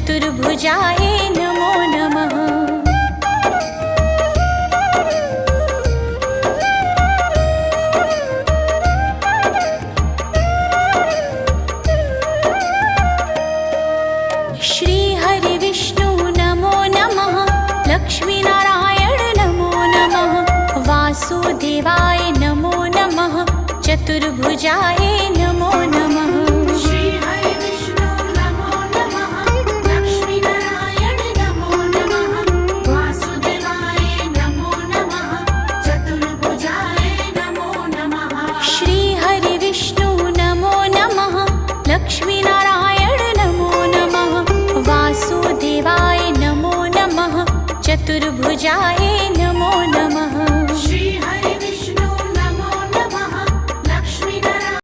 चतुर्भुजाय नमो नमः। श्री हरि विष्णु नमो नमः। लक्ष्मीनारायण नमो नमः। वासुदेवाय नमो नमः। चतुर्भुजाय नमो नमः। श्री हरि विष्णु नमो नमः। लक्ष्मीनारायण नमो नमः। वासुदेवाय नमो नमः। चतुर्भुजाय नमो नमः। श्री हरि विष्णु नमो नमः। लक्ष्मीनारायण नमो नमः। वासुदेवाय नमो नमः। चतुर्भुजाय